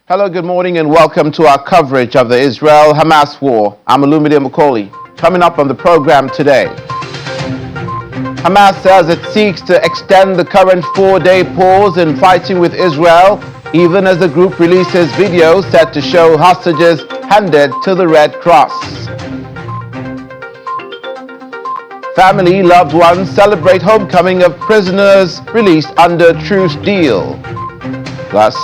Hello, good morning, and welcome to our coverage of the Israel-Hamas war. I'm Humanitarian. Coming up on the program today, Hamas says it seeks to extend the current 4-day pause in fighting with Israel, even as the group releases videos set to show hostages handed to the Red Cross. Family, loved ones celebrate homecoming of prisoners released under Truce deal. Plus,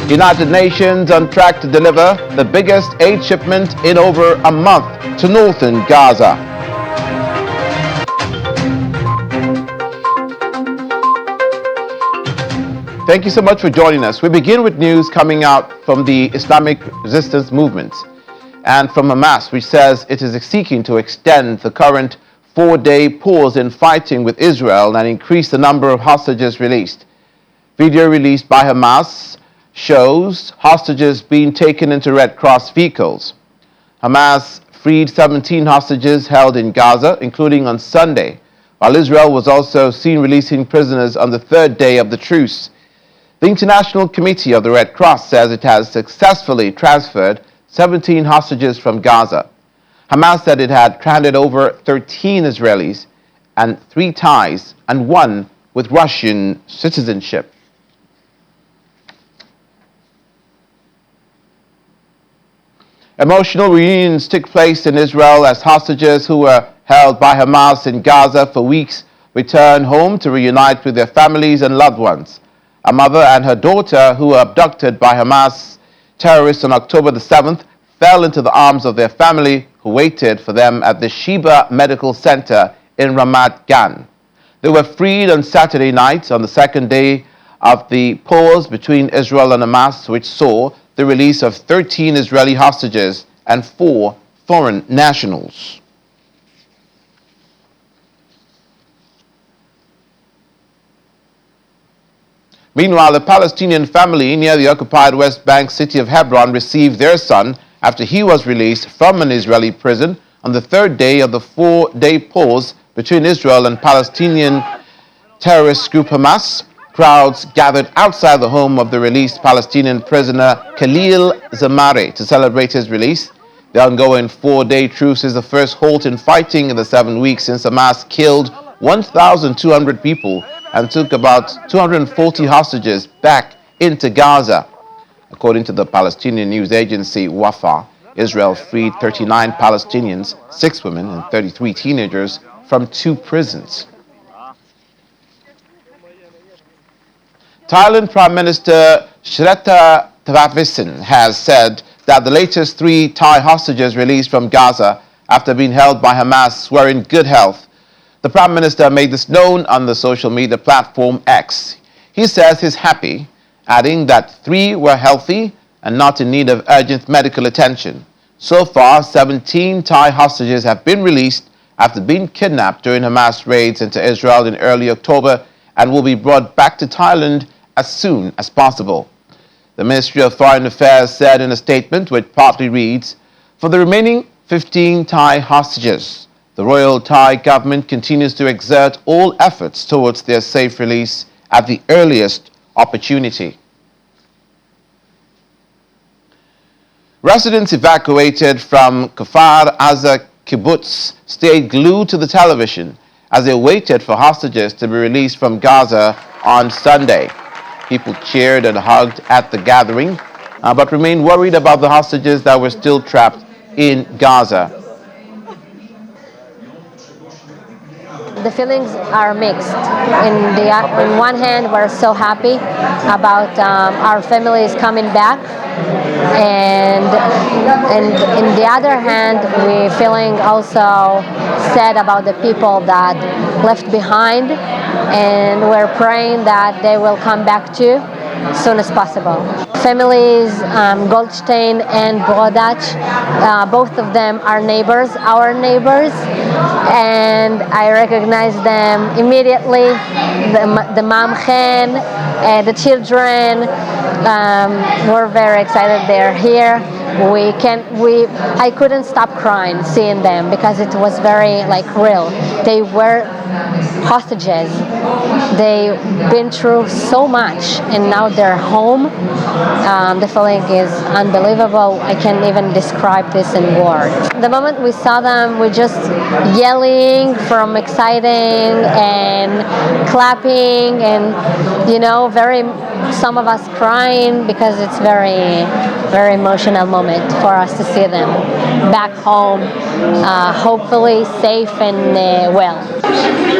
United Nations on track to deliver the biggest aid shipment in over a month to northern Gaza. Thank you so much for joining us. We begin with news coming out from the Islamic resistance movement and from Hamas, which says it is seeking to extend the current 4-day pause in fighting with Israel and increase the number of hostages released. Video released by Hamas shows hostages being taken into Red Cross vehicles. Hamas freed 17 hostages held in Gaza, including on Sunday, while Israel was also seen releasing prisoners on the third day of the truce. The International Committee of the Red Cross says it has successfully transferred 17 hostages from Gaza. Hamas said it had handed over 13 Israelis and 3 Thais and 1 with Russian citizenship. Emotional reunions took place in Israel as hostages who were held by Hamas in Gaza for weeks returned home to reunite with their families and loved ones. A mother and her daughter, who were abducted by Hamas terrorists on October the 7th, fell into the arms of their family, who waited for them at the Sheba Medical Center in Ramat Gan. They were freed on Saturday night on the second day of the pause between Israel and Hamas, which saw the release of 13 Israeli hostages and 4 foreign nationals. Meanwhile, a Palestinian family near the occupied West Bank city of Hebron received their son after he was released from an Israeli prison on the third day of the 4-day pause between Israel and Palestinian terrorist group Hamas. Crowds gathered outside the home of the released Palestinian prisoner Khalil Zamare to celebrate his release. The ongoing 4-day truce is the first halt in fighting in the 7 weeks since Hamas killed 1,200 people and took about 240 hostages back into Gaza. According to the Palestinian news agency Wafa, Israel freed 39 Palestinians, 6 women and 33 teenagers from 2 prisons. Thailand Prime Minister Srettha Thavisin has said that the latest 3 Thai hostages released from Gaza after being held by Hamas were in good health. The Prime Minister made this known on the social media platform X. He says he's happy, adding that 3 were healthy and not in need of urgent medical attention. So far, 17 Thai hostages have been released after being kidnapped during Hamas raids into Israel in early October and will be brought back to Thailand as soon as possible. The Ministry of Foreign Affairs said in a statement, which partly reads, "For the remaining 15 Thai hostages, the Royal Thai government continues to exert all efforts towards their safe release at the earliest opportunity." Residents evacuated from Kfar Aza kibbutz stayed glued to the television as they waited for hostages to be released from Gaza on Sunday. People cheered and hugged at the gathering, but remained worried about the hostages that were still trapped in Gaza. The feelings are mixed. On one hand, we're so happy about our families coming back, and in the other hand, we're feeling also sad about the people that left behind, and we're praying that they will come back too as soon as possible. Families Goldstein and Brodach, both of them are neighbors, our neighbors, and I recognize them immediately. The mom Chen, the children, we're very excited they're here. I couldn't stop crying seeing them because it was very real. They were hostages. They've been through so much and now they're home. The feeling is unbelievable. I can't even describe this in words. The moment we saw them, we just yelling from exciting and clapping and very some of us crying because it's very emotional moment for us to see them back home, hopefully safe and well.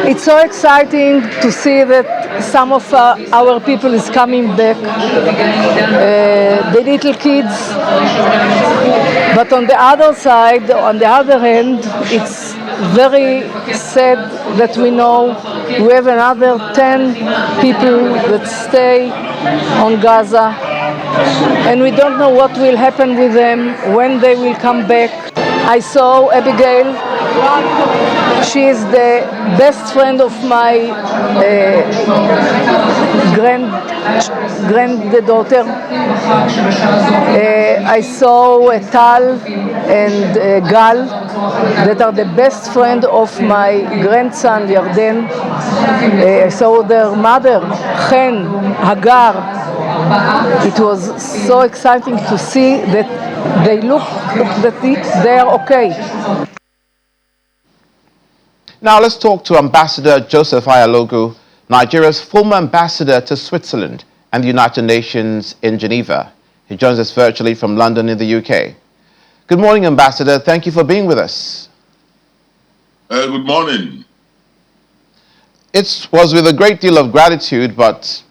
It's so exciting to see that some of our people is coming back, the little kids. But on the other side, on the other hand, it's very sad that we know we have another 10 people that stay on Gaza, and we don't know what will happen with them, when they will come back. I saw Abigail. She is the best friend of my granddaughter. I saw Tal and Gal that are the best friend of my grandson Yarden. I saw their mother, Chen, Hagar. It was so exciting to see that they look that they are okay. Now let's talk to Ambassador Joseph Ayalogu, Nigeria's former ambassador to Switzerland and the United Nations in Geneva. He joins us virtually from London in the UK. Good morning, Ambassador. Thank you for being with us. Good morning. It was with a great deal of gratitude, but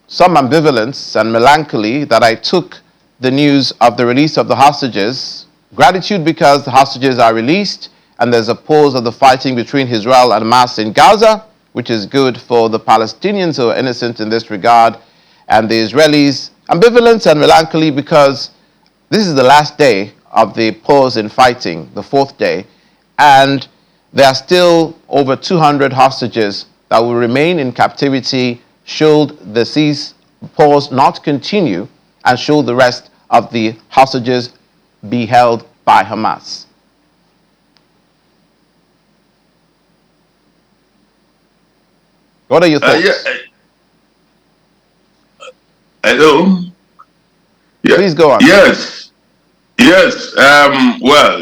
some ambivalence and melancholy that I took the news of the release of the hostages. Gratitude because the hostages are released and there's a pause of the fighting between Israel and Hamas in Gaza, which is good for the Palestinians who are innocent in this regard, and the Israelis. Ambivalence and melancholy because this is the last day of the pause in fighting, the fourth day, and there are still over 200 hostages that will remain in captivity should the cease pause not continue and should the rest of the hostages be held by Hamas. What are your thoughts? Hello? Please go on. Yes. Well,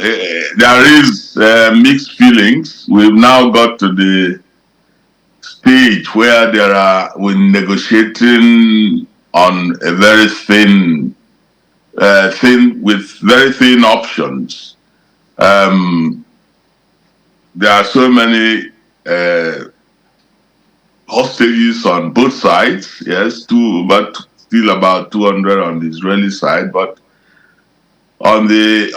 there is mixed feelings. We've now got to the stage where we're negotiating on a very thin with very thin options. There are so many hostages on both sides, yes, but still about 200 on the Israeli side, but on the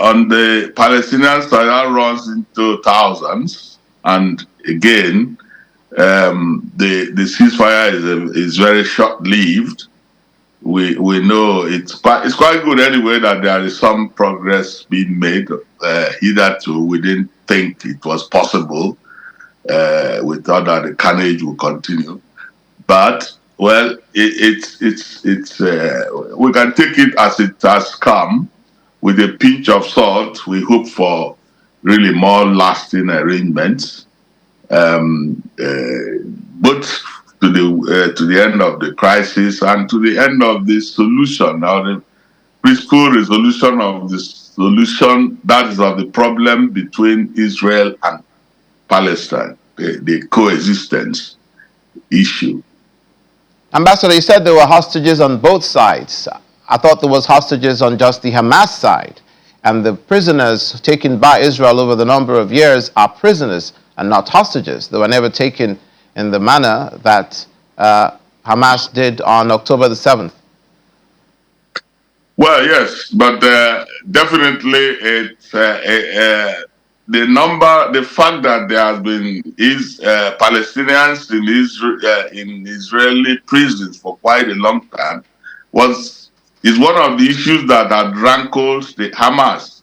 Palestinian side that runs into thousands. And again, the ceasefire is very short-lived. We know it's quite good anyway that there is some progress being made. Hitherto, we didn't think it was possible. We thought that the carnage will continue, but well, it's we can take it as it has come with a pinch of salt. We hope for really more lasting arrangements, both to the end of the crisis and to the end of the solution, or the peaceful resolution of the solution that is of the problem between Israel and Palestine, the coexistence issue. Ambassador, you said there were hostages on both sides. I thought there was hostages on just the Hamas side. And the prisoners taken by Israel over the number of years are prisoners and not hostages. They were never taken in the manner that Hamas did on October the 7th. Well, yes, but definitely it's the fact that there has been Palestinians in Israeli prisons for quite a long time is one of the issues that had rankled the Hamas,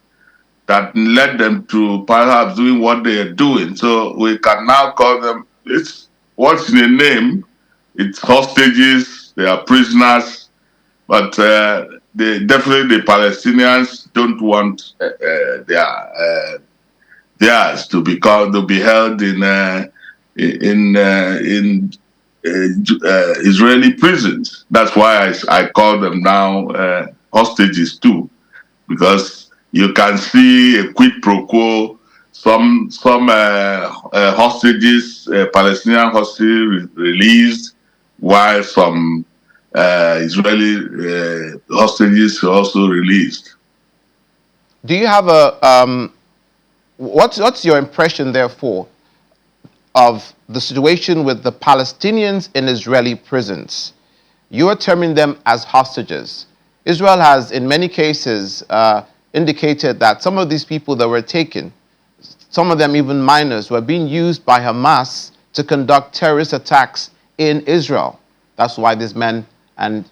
that led them to perhaps doing what they are doing. So we can now call them, it's what's in a name, it's hostages, they are prisoners, but definitely the Palestinians don't want theirs to be held in Israeli prisons. That's why I call them now hostages too, because you can see a quid pro quo. Some hostages, Palestinian hostages, released, while some Israeli hostages also released. Do you have what's your impression, therefore, of the situation with the Palestinians in Israeli prisons? You are terming them as hostages. Israel has, in many cases, indicated that some of these people that were taken, some of them even minors, were being used by Hamas to conduct terrorist attacks in Israel. That's why these men, and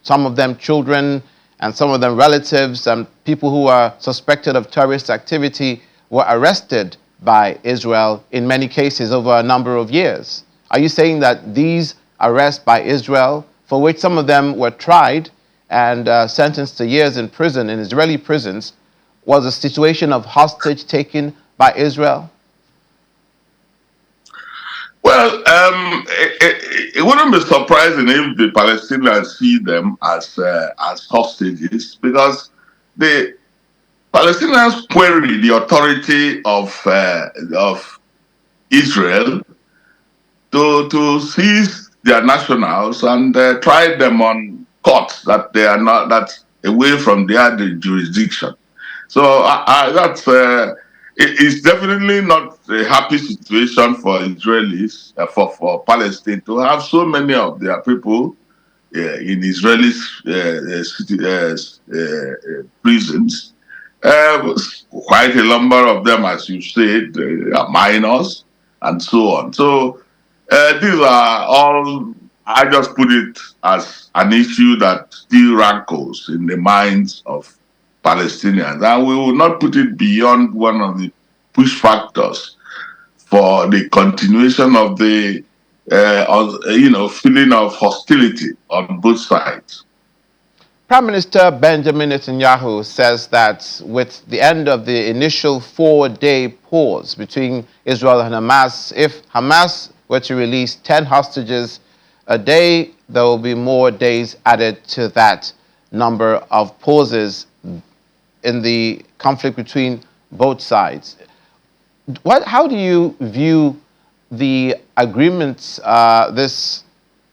some of them children, and some of them relatives, and people who are suspected of terrorist activity, were arrested by Israel in many cases over a number of years. Are you saying that these arrests by Israel, for which some of them were tried and sentenced to years in prison, in Israeli prisons, was a situation of hostage taking by Israel? Well, it wouldn't be surprising if the Palestinians see them as hostages, because the Palestinians query the authority of Israel to seize their nationals and try them on courts that they are not that's away from their jurisdiction. So that's it's definitely not a happy situation for Israelis, for Palestine to have so many of their people in Israeli prisons. Quite a number of them, as you said, are minors and so on. So these are all, I just put it as an issue that still rankles in the minds of Palestinians. And we will not put it beyond one of the push factors for the continuation of the feeling of hostility on both sides. Prime Minister Benjamin Netanyahu says that with the end of the initial 4-day pause between Israel and Hamas, if Hamas were to release 10 hostages a day, there will be more days added to that number of pauses in the conflict between both sides. How do you view the agreements,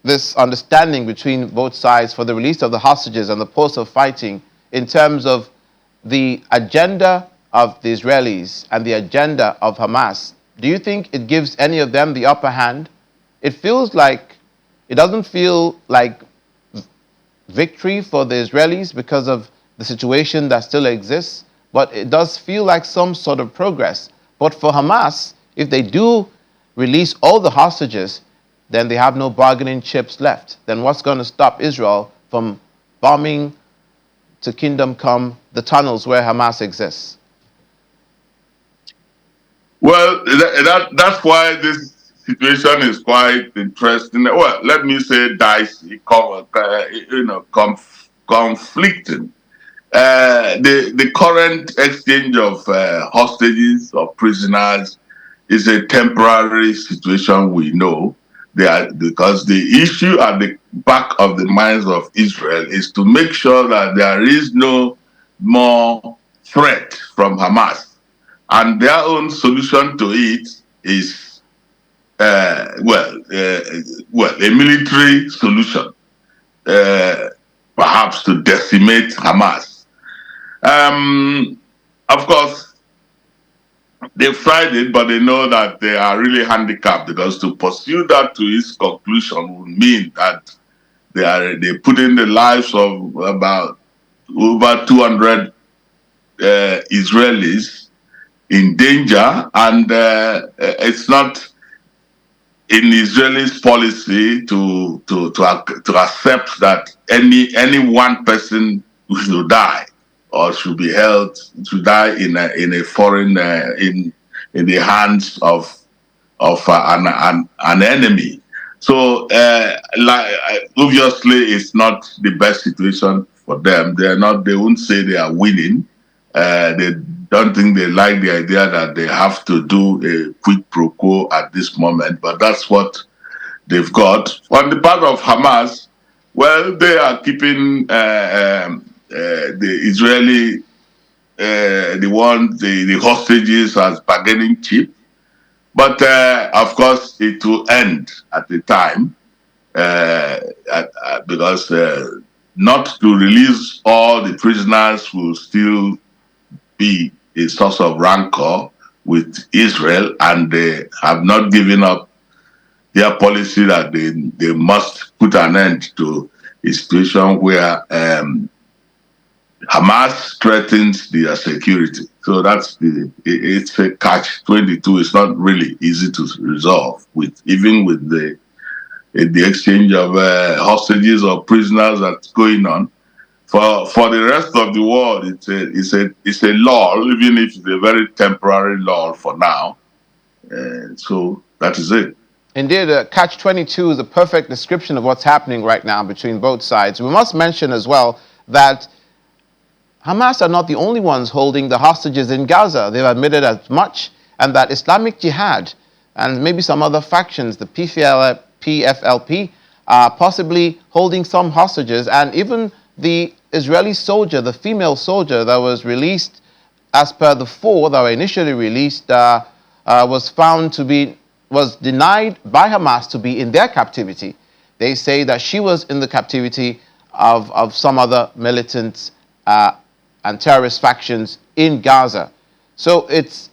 this understanding between both sides for the release of the hostages and the pause of fighting, in terms of the agenda of the Israelis and the agenda of Hamas? Do you think it gives any of them the upper hand? It doesn't feel like victory for the Israelis because of the situation that still exists, but it does feel like some sort of progress. But for Hamas, if they do release all the hostages, then they have no bargaining chips left. Then what's going to stop Israel from bombing to kingdom come the tunnels where Hamas exists? Well, that's why this situation is quite interesting. Well, let me say dicey, conflicting. The current exchange of hostages or prisoners is a temporary situation, we know. Because the issue at the back of the minds of Israel is to make sure that there is no more threat from Hamas. And their own solution to it is, a military solution, perhaps to decimate Hamas. Of course, they've tried it, but they know that they are really handicapped, because to pursue that to its conclusion would mean that they put in the lives of about over 200 Israelis in danger, and it's not in Israelis policy to accept that any one person should die or should be held to die in a foreign in the hands of an enemy. So, obviously, it's not the best situation for them. They are not. They won't say they are winning. They don't think they like the idea that they have to do a quid pro quo at this moment. But that's what they've got. On the part of Hamas, well, they are keeping the Israeli, the hostages as bargaining chip. But of course, it will end at the time because not to release all the prisoners will still be a source of rancor with Israel, and they have not given up their policy that they must put an end to a situation where Hamas threatens their security. So it's a catch-22. It's not really easy to resolve even with the exchange of hostages or prisoners that's going on. For the rest of the world, it's a lull, even if it's a very temporary lull for now. So that is it. Indeed, catch-22 is a perfect description of what's happening right now between both sides. We must mention as well that Hamas are not the only ones holding the hostages in Gaza. They've admitted as much, and that Islamic Jihad and maybe some other factions, the PFLP, are possibly holding some hostages, and even the Israeli soldier, the female soldier that was released as per the four that were initially released, was denied by Hamas to be in their captivity. They say that she was in the captivity of some other militants and terrorist factions in Gaza. So it's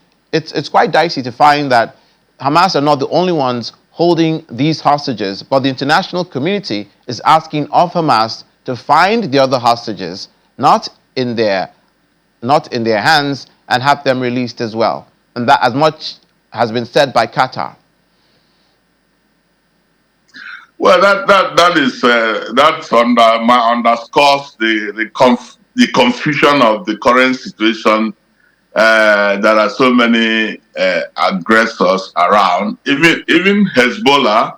quite dicey to find that Hamas are not the only ones holding these hostages, but the international community is asking of Hamas to find the other hostages, not in their hands, and have them released as well. And that as much has been said by Qatar. Well, that underscores the confusion of the current situation. There are so many aggressors around. Even Hezbollah.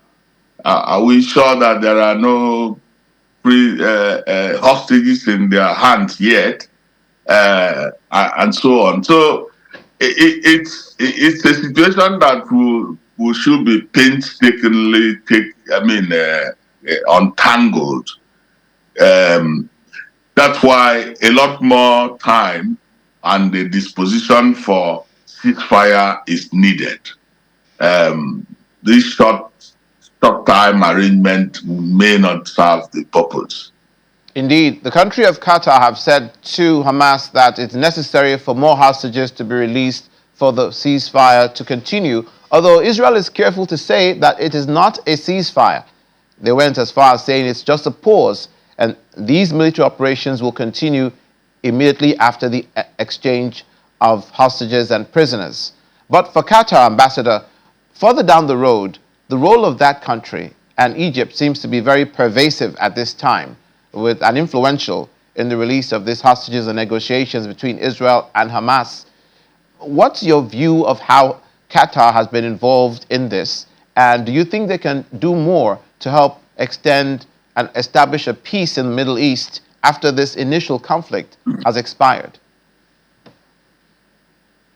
Are we sure that there are no hostages in their hands yet? And so on. So it's a situation that we should be painstakingly untangled. That's why a lot more time and the disposition for ceasefire is needed. This short-time arrangement may not serve the purpose. Indeed, the country of Qatar have said to Hamas that it's necessary for more hostages to be released for the ceasefire to continue, although Israel is careful to say that it is not a ceasefire. They went as far as saying it's just a pause, and these military operations will continue immediately after the exchange of hostages and prisoners. But for Qatar, Ambassador, further down the road, the role of that country and Egypt seems to be very pervasive at this time, with and influential in the release of these hostages and negotiations between Israel and Hamas. What's your view of how Qatar has been involved in this? And do you think they can do more to help extend and establish a peace in the Middle East after this initial conflict has expired?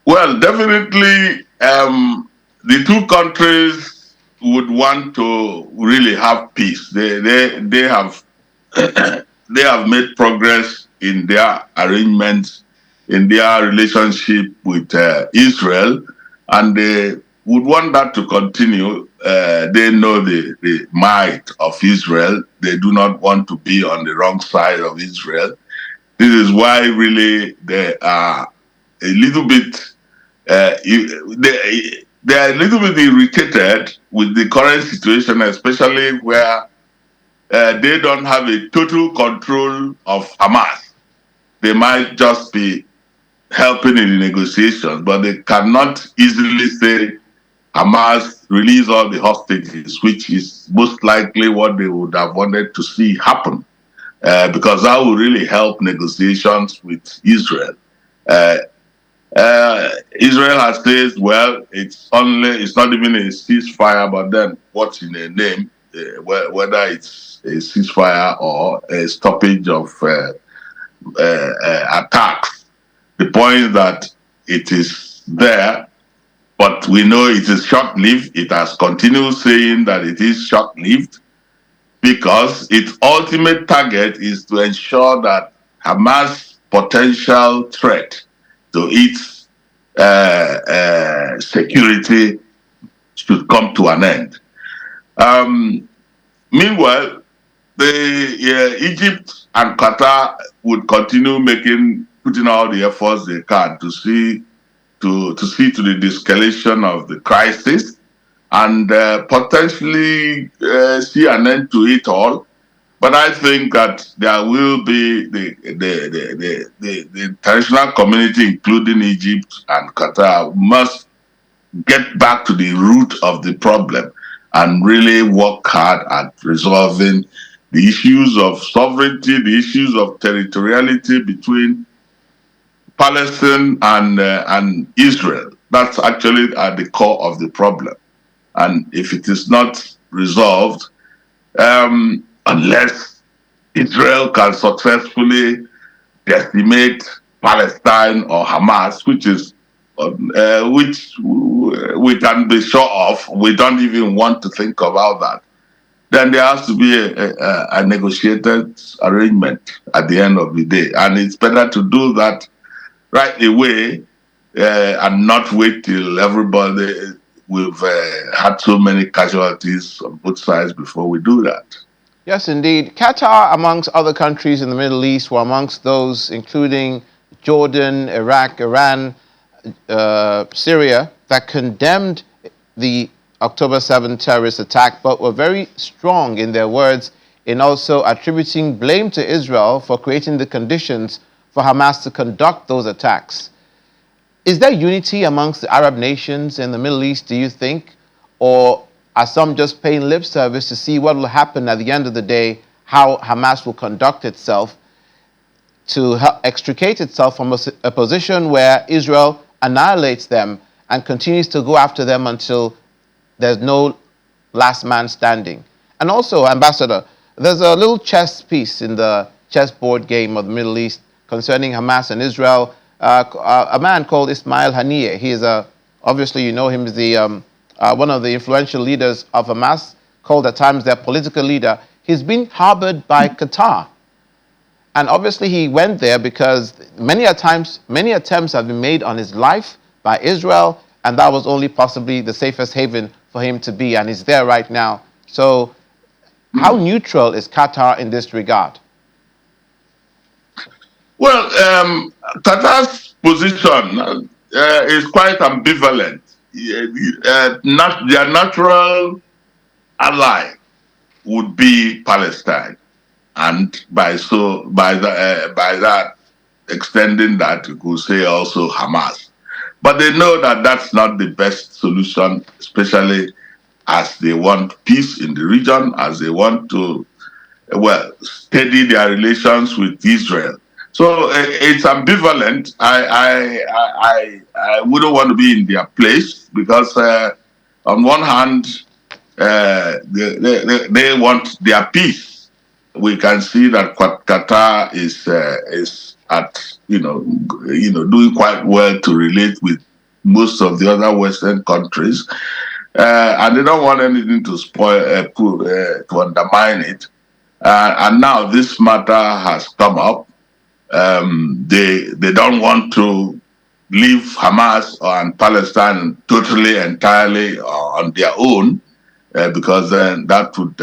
Well, definitely, the two countries would want to really have peace. They have they have made progress in their arrangements, in their relationship with Israel, and they would want that to continue. They know the might of Israel. They do not want to be on the wrong side of Israel. This is why really they are a little bit they are a little bit irritated with the current situation, especially where they don't have a total control of Hamas. They might just be helping in the negotiations, but they cannot easily say Hamas release all the hostages, which is most likely what they would have wanted to see happen, because that would really help negotiations with Israel. Israel has said, well, it's not even a ceasefire, but then what's in a name? whether it's a ceasefire or a stoppage of attacks. The point is that it is there, but we know it is short-lived. It has continued saying that it is short-lived because its ultimate target is to ensure that Hamas' potential threat to its security should come to an end. Meanwhile, Egypt and Qatar would continue putting all the efforts they can to see to the de-escalation of the crisis and potentially see an end to it all. But I think that there will be the international community, including Egypt and Qatar, must get back to the root of the problem and really work hard at resolving the issues of sovereignty, the issues of territoriality between Palestine and Israel. That's actually at the core of the problem. And if it is not resolved, unless Israel can successfully decimate Palestine or Hamas, which we can be sure of, we don't even want to think about that. Then there has to be a negotiated arrangement at the end of the day, and it's better to do that right away and not wait till we've had so many casualties on both sides before we do that. Yes, indeed. Qatar, amongst other countries in the Middle East, were amongst those, including Jordan, Iraq, Iran, Syria, that condemned the October 7 terrorist attack, but were very strong in their words in also attributing blame to Israel for creating the conditions for Hamas to conduct those attacks. Is there unity amongst the Arab nations in the Middle East, do you think? Or are some just paying lip service to see what will happen at the end of the day, how Hamas will conduct itself to extricate itself from a position where Israel annihilates them and continues to go after them until there's no last man standing? And also, Ambassador, there's a little chess piece in the chessboard game of the Middle East concerning Hamas and Israel. A man called Ismail Haniyeh. He is obviously you know him as the one of the influential leaders of Hamas, called at times their political leader. He's been harbored by Qatar. And obviously he went there because many attempts have been made on his life by Israel, and that was only possibly the safest haven for him to be, and he's there right now. So how neutral is Qatar in this regard? Well, Qatar's position is quite ambivalent. Their natural ally would be Palestine, and by that extending that, you could say also Hamas. But they know that that's not the best solution, especially as they want peace in the region, as they want to steady their relations with Israel. So it's ambivalent. I wouldn't want to be in their place because on one hand, they want their peace. We can see that Qatar is at doing quite well to relate with most of the other Western countries, and they don't want anything to spoil to undermine it. And now this matter has come up. They don't want to leave Hamas and Palestine entirely on their own, because then that would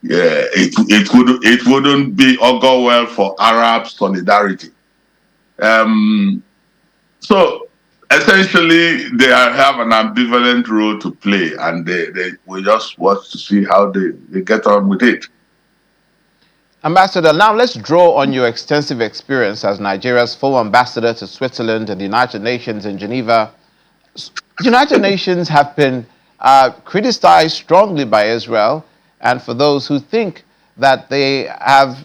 it wouldn't be augur well for Arab solidarity. So essentially, they have an ambivalent role to play, and we just watch to see how they get on with it. Ambassador, now let's draw on your extensive experience as Nigeria's full ambassador to Switzerland and the United Nations in Geneva. The United Nations have been criticized strongly by Israel, and for those who think that they have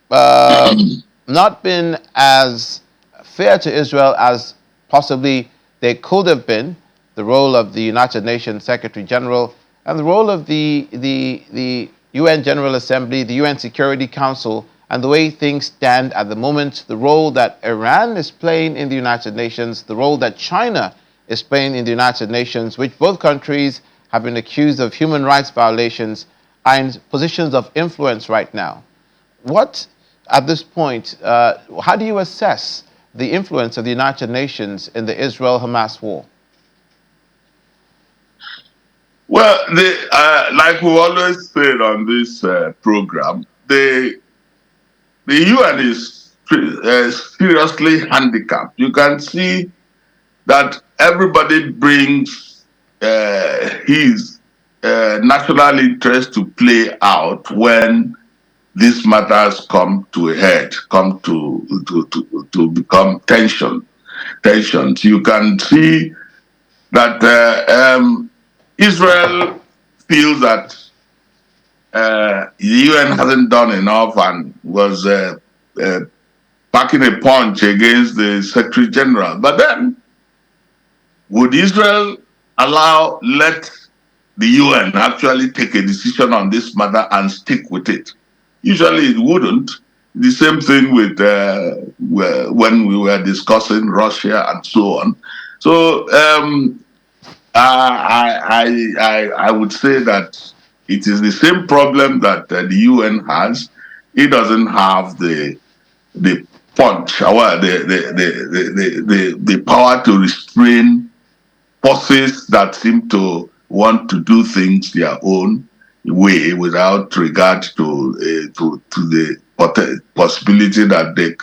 not been as fair to Israel as possibly they could have been, the role of the United Nations Secretary General and the role of the UN General Assembly, the UN Security Council, and the way things stand at the moment, the role that Iran is playing in the United Nations, the role that China is playing in the United Nations, which both countries have been accused of human rights violations, are in positions of influence right now. What, at this point, how do you assess the influence of the United Nations in the Israel-Hamas war? Well, like we always said on this program, the UN is seriously handicapped. You can see that everybody brings his national interest to play out when these matters come to a head, come to become tensions. You can see that Israel feels that the UN hasn't done enough and was packing a punch against the Secretary General. But then, would Israel let the UN actually take a decision on this matter and stick with it? Usually it wouldn't. The same thing with when we were discussing Russia and so on. So I would say that it is the same problem that the UN has. It doesn't have the punch, or the power to restrain forces that seem to want to do things their own way without regard to the possibility that they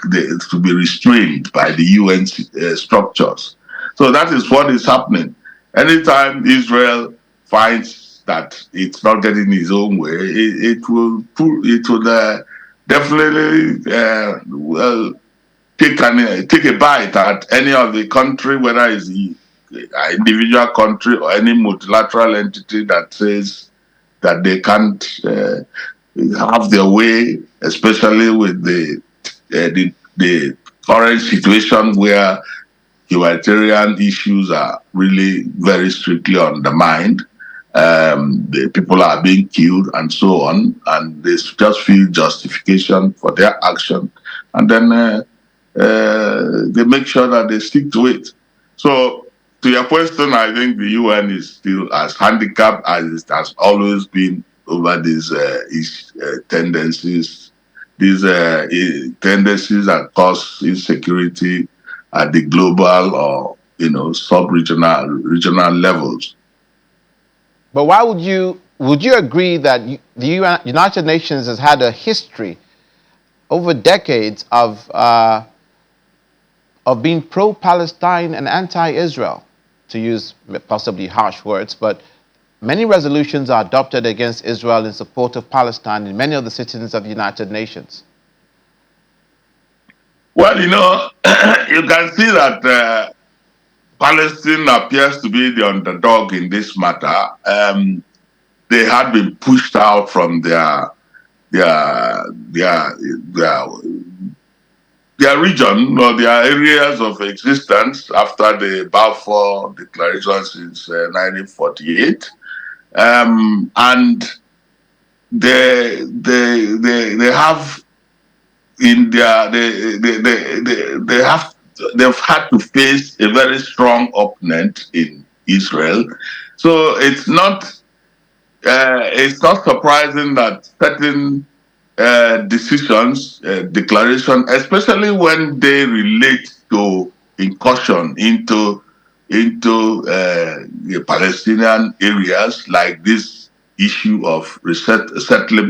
to be restrained by the UN structures. So that is what is happening. Anytime Israel finds that it's not getting its own way, it will definitely take a bite at any of the country, whether it's the individual country or any multilateral entity that says that they can't have their way, especially with the current situation where humanitarian issues are really very strictly undermined. The people are being killed and so on, and they just feel justification for their action, and then they make sure that they stick to it. So, to your question, I think the UN is still as handicapped as it has always been over these tendencies, tendencies that cause insecurity at the global or regional levels. But why would you agree that the United Nations has had a history over decades of being pro-Palestine and anti-Israel, to use possibly harsh words, but many resolutions are adopted against Israel in support of Palestine in many of the citizens of the United Nations? Well, you can see that Palestine appears to be the underdog in this matter. They had been pushed out from their region or their areas of existence after the Balfour Declaration since 1948, and they have in their they've had to face a very strong opponent in Israel. So it's not surprising that certain decisions, declaration, especially when they relate to incursion into the Palestinian areas, like this issue of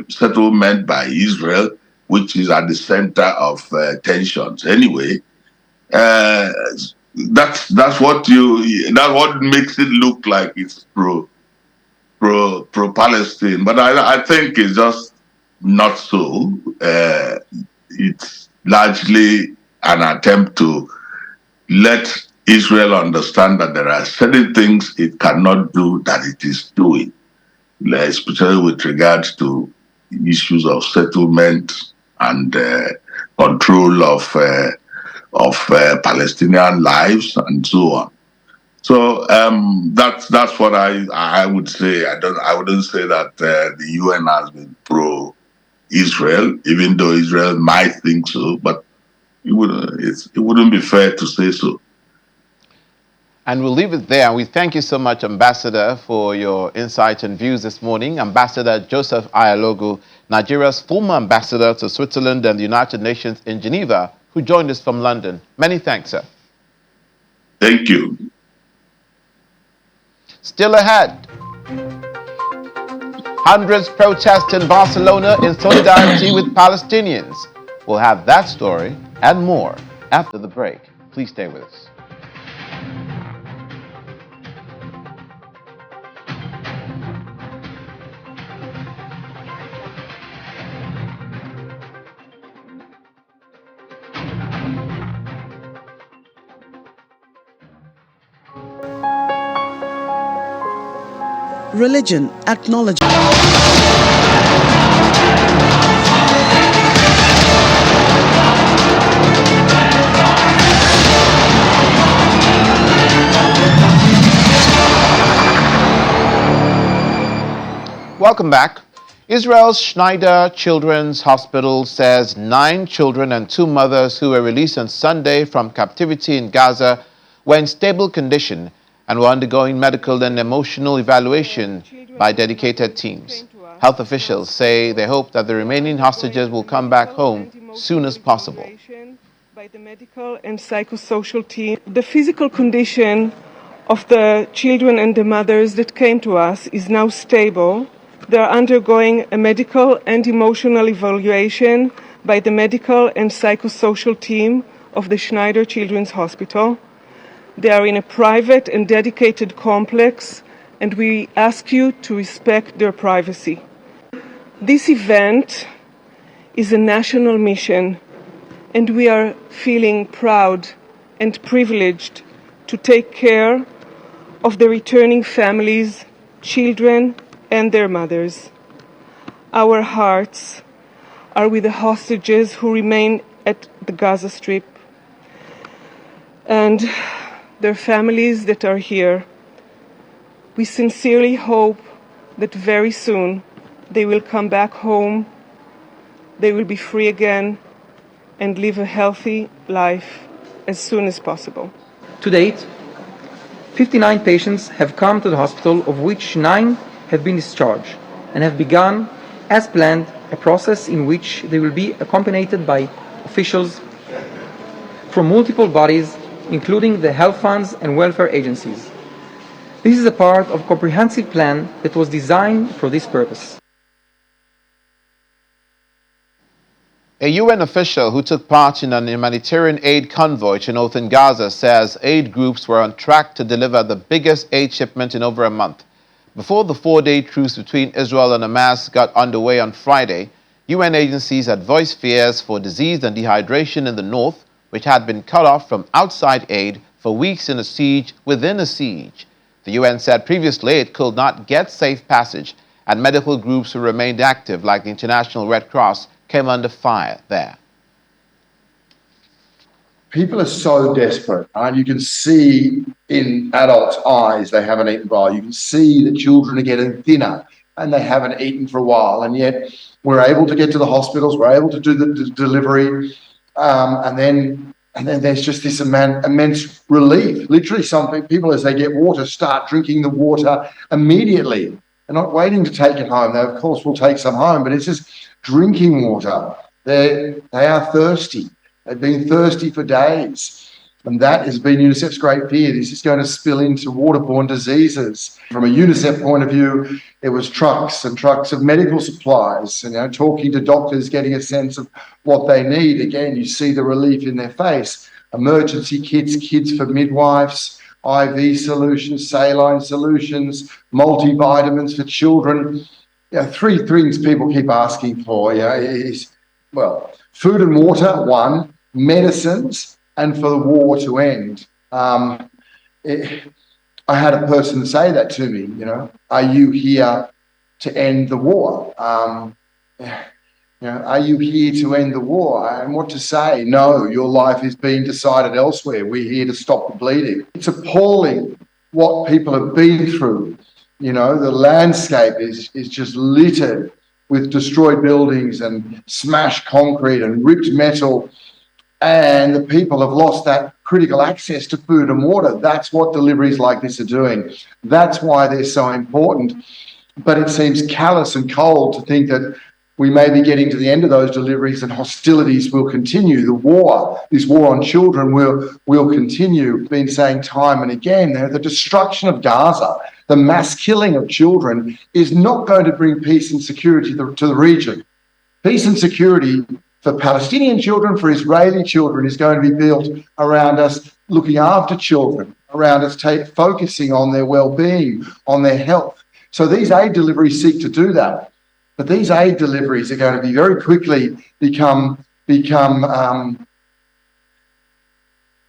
settlement by Israel, which is at the center of tensions. Anyway, that's what makes it look like it's pro Palestine, but I think it's just not so. It's largely an attempt to let Israel understand that there are certain things it cannot do that it is doing, especially with regards to issues of settlement and control of Palestinian lives and so on. So that's what I would say. I wouldn't say that the UN has been pro Israel, even though Israel might think so, but it wouldn't be fair to say so. And we'll leave it there. And we thank you so much, Ambassador, for your insights and views this morning. Ambassador Joseph Ayalogu, Nigeria's former ambassador to Switzerland and the United Nations in Geneva, who joined us from London. Many thanks, sir. Thank you. Still ahead, hundreds protest in Barcelona in solidarity with Palestinians. We'll have that story and more after the break. Please stay with us. Religion acknowledges. Welcome back. Israel's Schneider Children's Hospital says 9 children and 2 mothers who were released on Sunday from captivity in Gaza were in stable condition and were undergoing medical and emotional evaluation by dedicated teams. Health officials say they hope that the remaining hostages will come back home soon as possible. By the medical and psychosocial team, the physical condition of the children and the mothers that came to us is now stable. They are undergoing a medical and emotional evaluation by the medical and psychosocial team of the Schneider Children's Hospital. They are in a private and dedicated complex, and we ask you to respect their privacy. This event is a national mission, and we are feeling proud and privileged to take care of the returning families, children, and their mothers. Our hearts are with the hostages who remain at the Gaza Strip and their families that are here. We sincerely hope that very soon they will come back home, they will be free again, and live a healthy life as soon as possible. To date, 59 patients have come to the hospital, of which 9 have been discharged and have begun, as planned, a process in which they will be accompanied by officials from multiple bodies, including the health funds and welfare agencies. This is a part of a comprehensive plan that was designed for this purpose. A UN official who took part in an humanitarian aid convoy to northern Gaza says aid groups were on track to deliver the biggest aid shipment in over a month. Before the 4-day truce between Israel and Hamas got underway on Friday, UN agencies had voiced fears for disease and dehydration in the north, which had been cut off from outside aid for weeks in a siege within a siege. The UN said previously it could not get safe passage, and medical groups who remained active, like the International Red Cross, came under fire there. People are so desperate, right? You can see in adults' eyes they haven't eaten for a while. You can see that children are getting thinner and they haven't eaten for a while. And yet we're able to get to the hospitals, we're able to do the delivery, and then there's just this immense relief. Literally, some people, as they get water, start drinking the water immediately. They're not waiting to take it home. They, of course, will take some home, but it's just drinking water. They are thirsty. They've been thirsty for days. And that has been UNICEF's great fear. This is going to spill into waterborne diseases. From a UNICEF point of view, it was trucks and trucks of medical supplies, talking to doctors, getting a sense of what they need. Again, you see the relief in their face. Emergency kits, kids for midwives, IV solutions, saline solutions, multivitamins for children. 3 things people keep asking for, is, well, food and water, 1, medicines, and for the war to end. I had a person say that to me, are you here to end the war? Are you here to end the war? And what to say? No, your life is being decided elsewhere. We're here to stop the bleeding. It's appalling what people have been through. You know, the landscape is just littered with destroyed buildings and smashed concrete and ripped metal, and the people have lost that critical access to food and water. That's what deliveries like this are doing. That's why they're so important. But it seems callous and cold to think that we may be getting to the end of those deliveries and hostilities will continue. This war on children will continue. We've been saying time and again, the destruction of Gaza, the mass killing of children is not going to bring peace and security to the region. Peace and security for Palestinian children, for Israeli children, is going to be built around us looking after children, around us focusing on their well-being, on their health. So these aid deliveries seek to do that. But these aid deliveries are going to be very quickly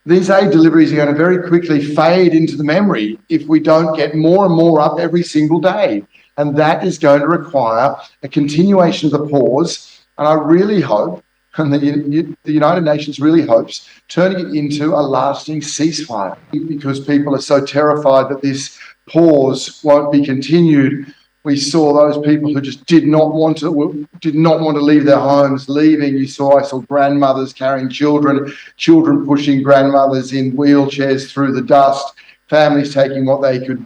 these aid deliveries are going to very quickly fade into the memory if we don't get more and more up every single day. And that is going to require a continuation of the pause. And I really hope, and the United Nations really hopes, turning it into a lasting ceasefire, because people are so terrified that this pause won't be continued. We saw those people who just did not want to leave their homes leaving. I saw grandmothers carrying children pushing grandmothers in wheelchairs through the dust, families taking what they could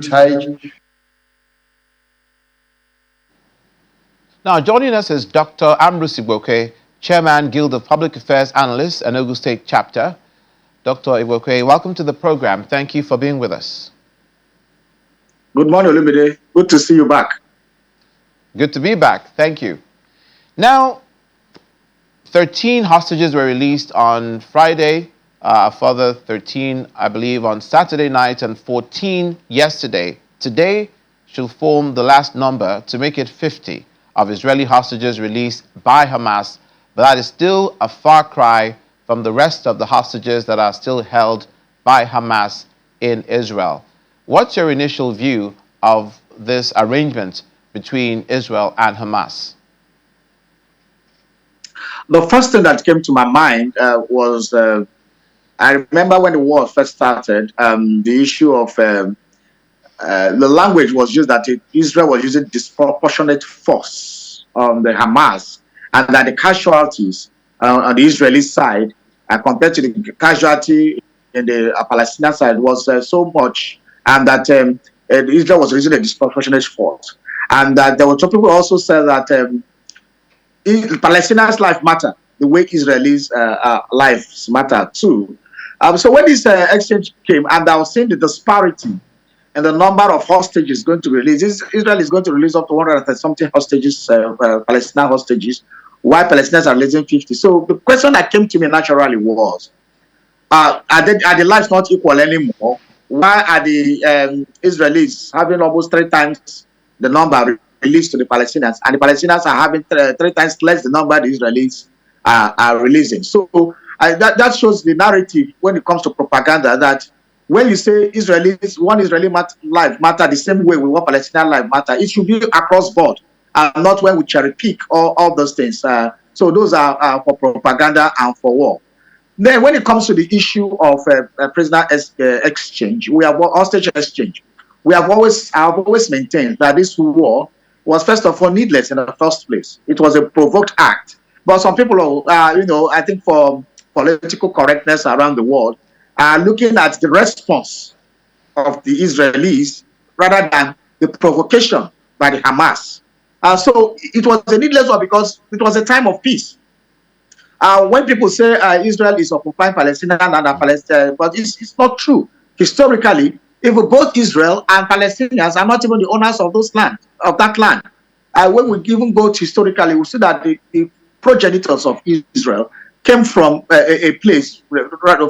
take. Now, joining us is Dr. Ambrose Igboke, Chairman, Guild of Public Affairs Analysts, Enugu State Chapter. Dr. Igboke, welcome to the program. Thank you for being with us. Good morning, Olumide. Good to see you back. Good to be back. Thank you. Now, 13 hostages were released on Friday, a further 13, I believe, on Saturday night, and 14 yesterday. Today should form the last number to make it 50 of Israeli hostages released by Hamas, but that is still a far cry from the rest of the hostages that are still held by Hamas in Israel. What's your initial view of this arrangement between Israel and Hamas? The first thing that came to my mind was, I remember when the war first started, the issue of the language was used that Israel was using disproportionate force on the Hamas, and that the casualties on the Israeli side compared to the casualty in the Palestinian side was so much, and that Israel was using a disproportionate force. And that there were some people also said that Palestinians' life matter, the way Israelis' lives matter too. So when this exchange came, and I was seeing the disparity and the number of hostages going to release, Israel is going to release up to 130-something hostages, Palestinian hostages, while Palestinians are releasing 50. So the question that came to me naturally was, are the lives not equal anymore? Why are the Israelis having almost 3 times the number released to the Palestinians, and the Palestinians are having 3 times less the number the Israelis are releasing? So that shows the narrative when it comes to propaganda, that when you say Israelis, one Israeli life matter the same way we want Palestinian life matter, it should be across board, and not when we cherry pick all those things. So those are for propaganda and for war. Then, when it comes to the issue of prisoner exchange, we have hostage exchange. I have always maintained that this war was first of all needless in the first place. It was a provoked act. But some people, I think for political correctness around the world, are looking at the response of the Israelis rather than the provocation by the Hamas. So it was a needless war because it was a time of peace. When people say Israel is occupying Palestine and Palestine, but it's not true. Historically, even both Israel and Palestinians are not even the owners of that land. When we even go to historically, we see that the progenitors of Israel came from a place,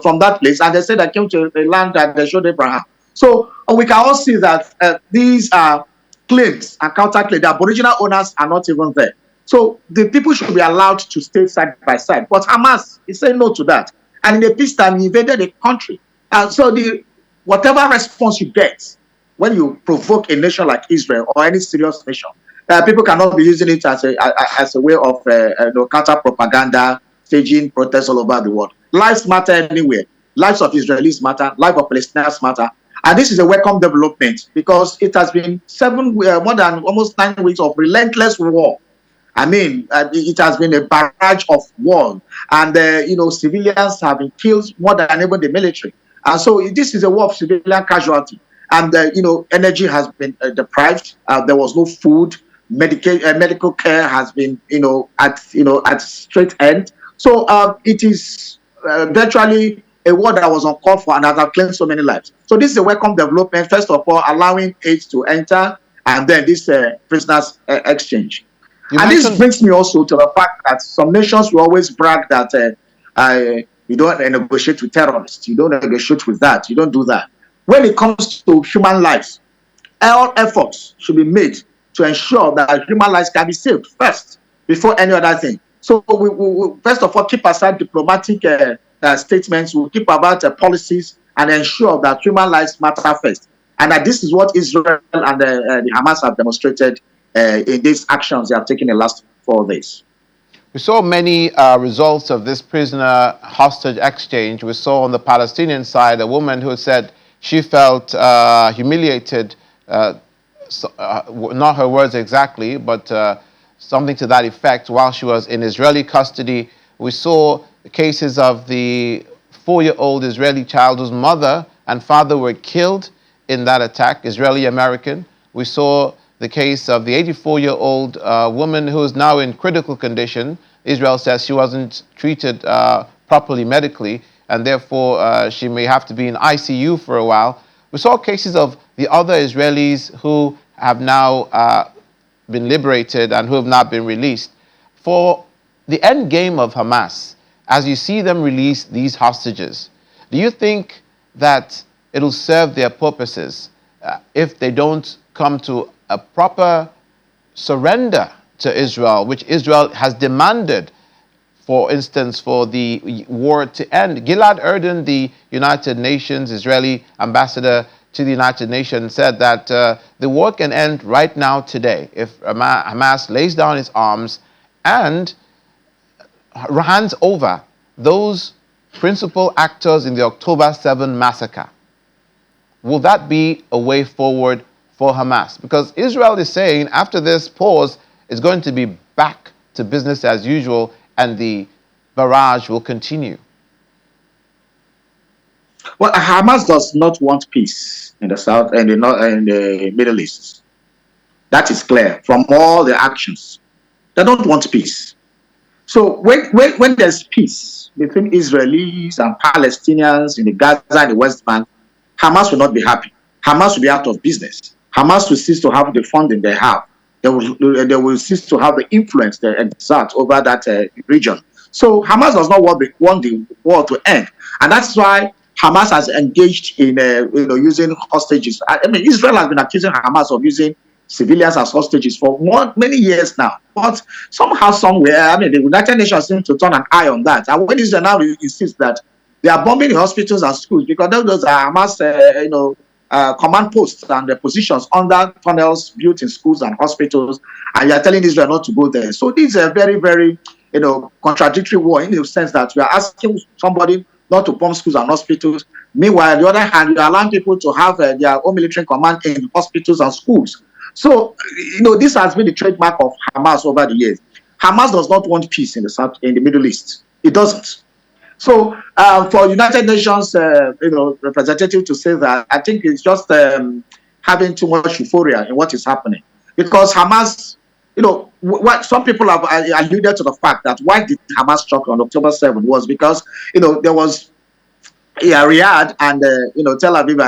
from that place, and they said they came to a land that they showed Abraham. So we can all see that these are claims and counterclaims. The aboriginal owners are not even there. So the people should be allowed to stay side by side. But Hamas is saying no to that. And in the peacetime, he invaded the country. So whatever response you get when you provoke a nation like Israel or any serious nation, people cannot be using it as a way of counter propaganda, staging protests all over the world. Lives matter anywhere. Lives of Israelis matter. Lives of Palestinians matter. And this is a welcome development because it has been more than almost 9 weeks of relentless war. I mean, it has been a barrage of war, and civilians have been killed more than even the military. And so this is a war of civilian casualty, and energy has been deprived. There was no food. Medical care has been, at straight end. So it is virtually a war that was uncalled for and has claimed so many lives. So this is a welcome development. First of all, allowing aid to enter, and then this prisoners exchange. And this brings me also to the fact that some nations will always brag that you don't negotiate with terrorists, you don't negotiate with that, you don't do that. When it comes to human lives, all efforts should be made to ensure that human lives can be saved first before any other thing. So we first of all keep aside diplomatic statements, we'll keep about policies and ensure that human lives matter first. And that this is what Israel and the Hamas have demonstrated in these actions they have taken in the last 4 days. We saw many results of this prisoner hostage exchange. We saw on the Palestinian side a woman who said she felt humiliated, not her words exactly, but something to that effect, while she was in Israeli custody. We saw the cases of the 4-year-old Israeli child whose mother and father were killed in that attack, Israeli-American. We saw the case of the 84-year-old woman who is now in critical condition. Israel says she wasn't treated properly medically, and therefore she may have to be in ICU for a while. We saw cases of the other Israelis who have now been liberated and who have not been released. For the end game of Hamas, as you see them release these hostages, do you think that it'll serve their purposes if they don't come to a proper surrender to Israel, which Israel has demanded, for instance, for the war to end? Gilad Erdan, the United Nations Israeli ambassador to the United Nations, said that the war can end right now today if Hamas lays down its arms and hands over those principal actors in the October 7 massacre. Will that be a way forward for Hamas? Because Israel is saying after this pause, it's going to be back to business as usual and the barrage will continue. Well, Hamas does not want peace in the south and in the Middle East. That is clear from all the actions. They don't want peace. So when there's peace between Israelis and Palestinians in the Gaza and the West Bank, Hamas will not be happy. Hamas will be out of business. Hamas will cease to have the funding they have. They will cease to have the influence they exert over that region. So Hamas does not want the war to end, and that's why Hamas has engaged in using hostages. I mean, Israel has been accusing Hamas of using civilians as hostages for many years now. But somehow, somewhere, I mean, the United Nations seem to turn an eye on that. And when Israel now insists that they are bombing the hospitals and schools because those are Hamas, command posts and the positions under tunnels built in schools and hospitals, and you are telling Israel not to go there. So this is a very, very, contradictory war in the sense that we are asking somebody not to bomb schools and hospitals. Meanwhile, on the other hand, you are allowing people to have their own military command in hospitals and schools. So, this has been the trademark of Hamas over the years. Hamas does not want peace in the Middle East. It doesn't. So, for United Nations, representative to say that, I think it's just having too much euphoria in what is happening. Because Hamas, what some people have alluded to the fact that why did Hamas struck on October 7 was because, there was Riyadh and Tel Aviv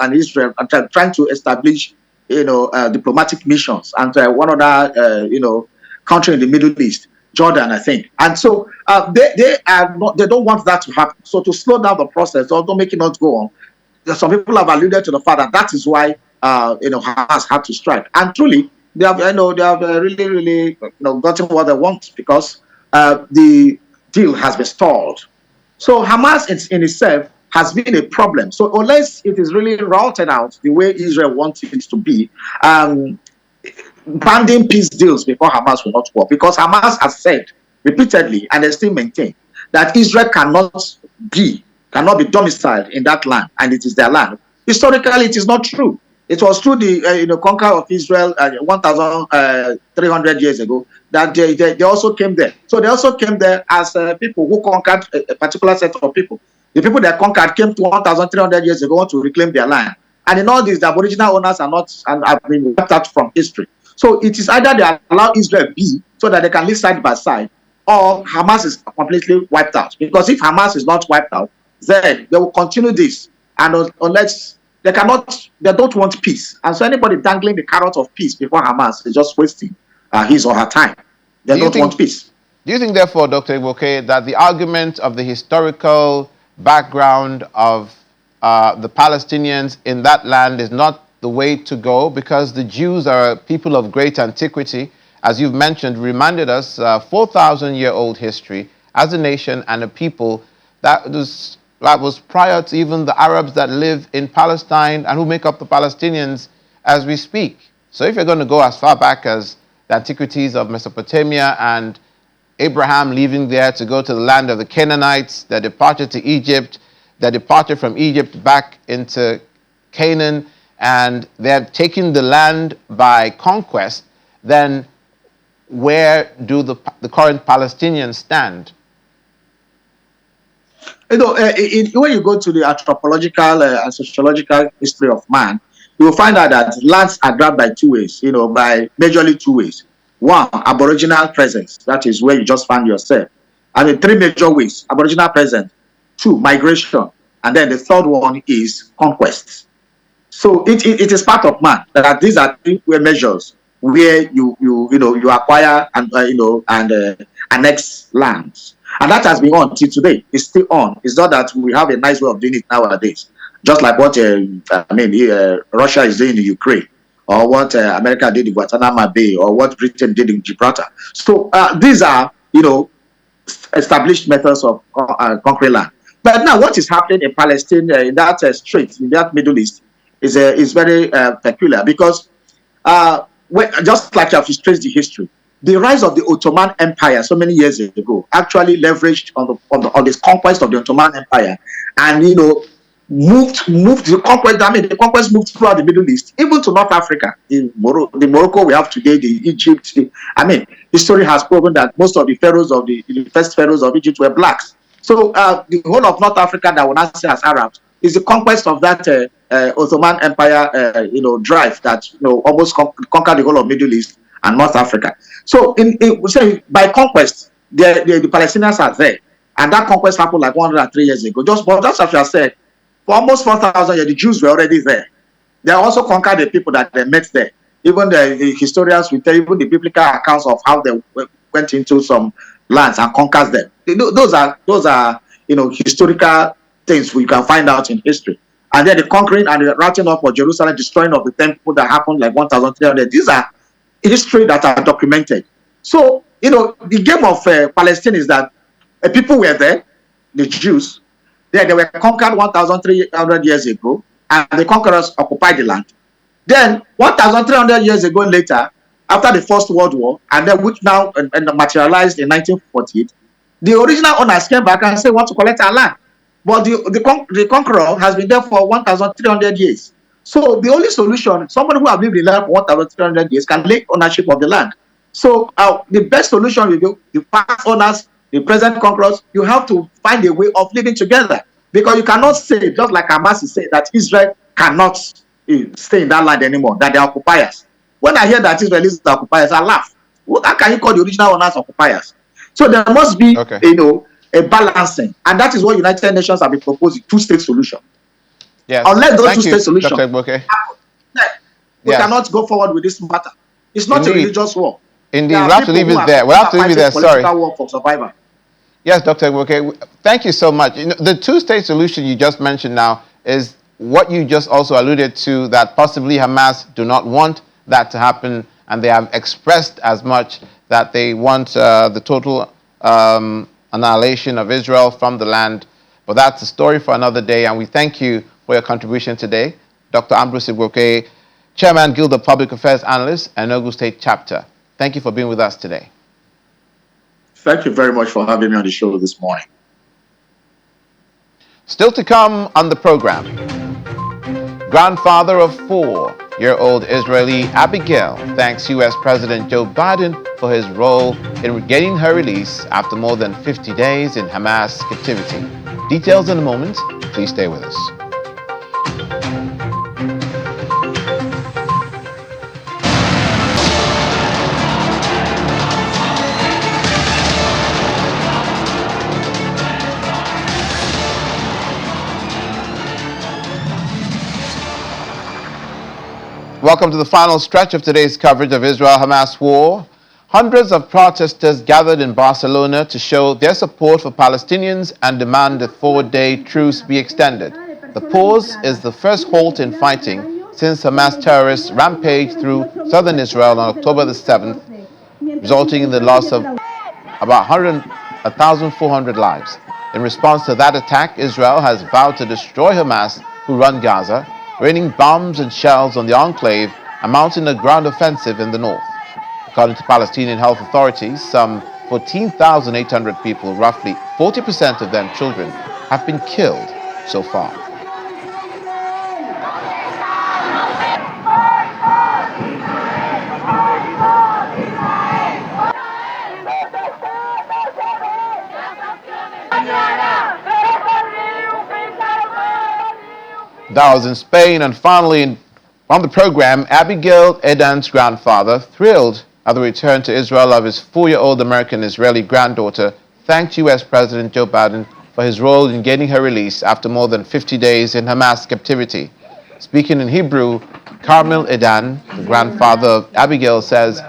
and Israel trying to establish diplomatic missions and one other country in the Middle East, Jordan, I think. And so they don't want that to happen. So to slow down the process or don't make it not go on, some people have alluded to the fact that is why Hamas had to strike. And truly, they have really gotten what they want because the deal has been stalled. So Hamas in itself has been a problem. So unless it is really routed out the way Israel wants it to be, banding peace deals before Hamas will not work. Because Hamas has said repeatedly, and they still maintain, that Israel cannot be domiciled in that land, and it is their land. Historically, it is not true. It was through the conquer of Israel 1,300 years ago that they also came there. So they also came there as people who conquered a particular set of people. The people that conquered came to 1,300 years ago to reclaim their land. And in all this, the Aboriginal owners are not and have been wiped out from history. So it is either they allow Israel be so that they can live side by side, or Hamas is completely wiped out. Because if Hamas is not wiped out, then they will continue this. And unless they don't want peace. And so anybody dangling the carrot of peace before Hamas is just wasting his or her time. They don't want peace. Do you think, therefore, Dr. Igboke, that the argument of the historical background of the Palestinians in that land is not the way to go, because the Jews are a people of great antiquity, as you've mentioned, reminded us 4,000-year-old history as a nation and a people that was prior to even the Arabs that live in Palestine and who make up the Palestinians as we speak. So if you're going to go as far back as the antiquities of Mesopotamia and Abraham leaving there to go to the land of the Canaanites, their departure to Egypt, their departure from Egypt back into Canaan, and they're taking the land by conquest, then where do the current Palestinians stand? When you go to the anthropological and sociological history of man, you will find out that lands are grabbed by two ways, by majorly two ways. One, aboriginal presence, that is where you just find yourself. And in three major ways: aboriginal presence, two, migration, and then the third one is conquest. So it is part of man that these are three measures where you acquire and annex lands. And that has been on until today. It's still on. It's not that we have a nice way of doing it nowadays. Just like what Russia is doing in Ukraine, or what America did in Guantanamo Bay, or what Britain did in Gibraltar. So these are established methods of conquering land. But now, what is happening in Palestine, in that strait, in that Middle East, is very peculiar, because just like you have traced the history, the rise of the Ottoman Empire so many years ago actually leveraged on this conquest of the Ottoman Empire, and moved the conquest. I mean, the conquest moved throughout the Middle East, even to North Africa, the Morocco we have today, the Egypt. History has proven that most of the pharaohs of the first pharaohs of Egypt were blacks. So the whole of North Africa that we now see as Arabs is the conquest of that Ottoman Empire, drive that almost conquered the whole of Middle East and North Africa. So by conquest, the Palestinians are there, and that conquest happened like 103 years ago. Just as you have said, for almost 4,000 years, the Jews were already there. They also conquered the people that they met there. Even the historians will tell, even the biblical accounts of how they went into some lands and conquered them. Those are historical things we can find out in history. And then the conquering and the writing up of Jerusalem, destroying of the temple that happened like 1,300. These are history that are documented. So the game of Palestine is that people were there, the Jews. They were conquered 1,300 years ago, and the conquerors occupied the land. Then 1,300 years ago later, after the First World War, and then which now materialized in 1948, the original owners came back and said, "Want to collect our land," but the conqueror has been there for 1,300 years. So the only solution, someone who has lived in the land for 1,300 years can take ownership of the land. So the best solution will be the past owners, the present conquerors. You have to find a way of living together, because you cannot say, just like Hamas is saying, that Israel cannot stay in that land anymore, that they are occupiers. When I hear that Israelis are occupiers, I laugh. How can you call the original owners occupiers? So there must be, a balancing, and that is what United Nations have been proposing: two-state solution. Yes. Unless those two-state solutions, we yes. cannot go forward with this matter. It's not a religious war. Indeed, we'll have to leave it there. We'll have to leave it there. Sorry. War for survival. Yes, Dr. Igboke, thank you so much. The two-state solution you just mentioned now is what you just also alluded to, that possibly Hamas do not want that to happen, and they have expressed as much, that they want the total annihilation of Israel from the land. But that's a story for another day, and we thank you for your contribution today. Dr. Ambrose Igboke, Chairman, Guild of Public Affairs Analysts, Enugu State Chapter. Thank you for being with us today. Thank you very much for having me on the show this morning. Still to come on the program, grandfather of 4-year-old Israeli Abigail thanks U.S. President Joe Biden for his role in getting her release after more than 50 days in Hamas captivity. Details in a moment. Please stay with us. Welcome to the final stretch of today's coverage of Israel-Hamas war. Hundreds of protesters gathered in Barcelona to show their support for Palestinians and demand a 4-day truce be extended. The pause is the first halt in fighting since Hamas terrorists rampaged through southern Israel on October the 7th, resulting in the loss of about 1,400 lives. In response to that attack, Israel has vowed to destroy Hamas, who run Gaza, raining bombs and shells on the enclave and mounting a ground offensive in the north. According to Palestinian health authorities, some 14,800 people, roughly 40% of them children, have been killed so far. That was in Spain, and finally on the program, Abigail Edan's grandfather, thrilled at the return to Israel of his 4-year-old American-Israeli granddaughter, thanked U.S. President Joe Biden for his role in getting her release after more than 50 days in Hamas captivity. Speaking in Hebrew, Carmel Edan, the grandfather of Abigail, says,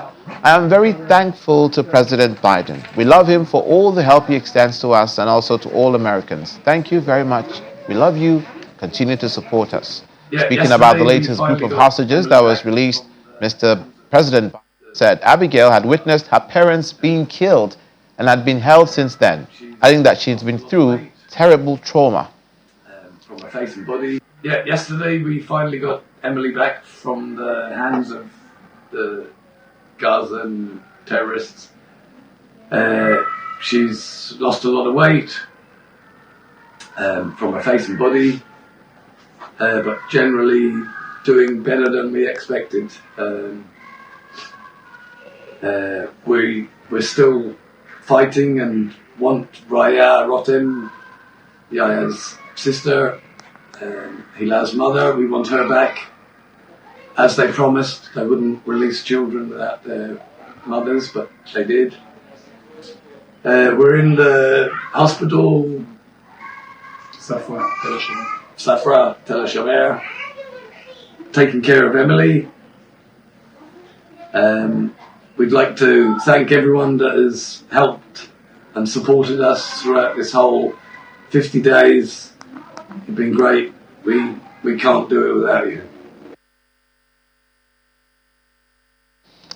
"I am very thankful to President Biden. We love him for all the help he extends to us and also to all Americans. Thank you very much. We love you. Continue to support us." Speaking about the latest group of hostages that was released, Mr. President said Abigail had witnessed her parents being killed and had been held since then, adding that she's been through terrible trauma. From my face and body. Yeah, yesterday we finally got Emily back from the hands of the Gazan terrorists. She's lost a lot of weight from her face and body. But generally doing better than we expected. We're still fighting and want Raya Rotem, Yaya's sister, Hilal's mother. We want her back. As they promised, they wouldn't release children without their mothers, but they did. We're in the hospital. Safra, Tel HaShomer, taking care of Emily. We'd like to thank everyone that has helped and supported us throughout this whole 50 days. You've been great. We can't do it without you.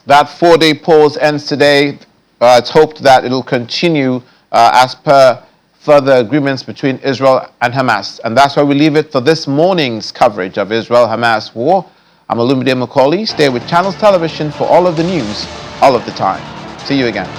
That 4-day pause ends today. It's hoped that it'll continue as per further agreements between Israel and Hamas. And that's where we leave it for this morning's coverage of Israel-Hamas war. I'm Olumide Macaulay. Stay with Channels Television for all of the news, all of the time. See you again.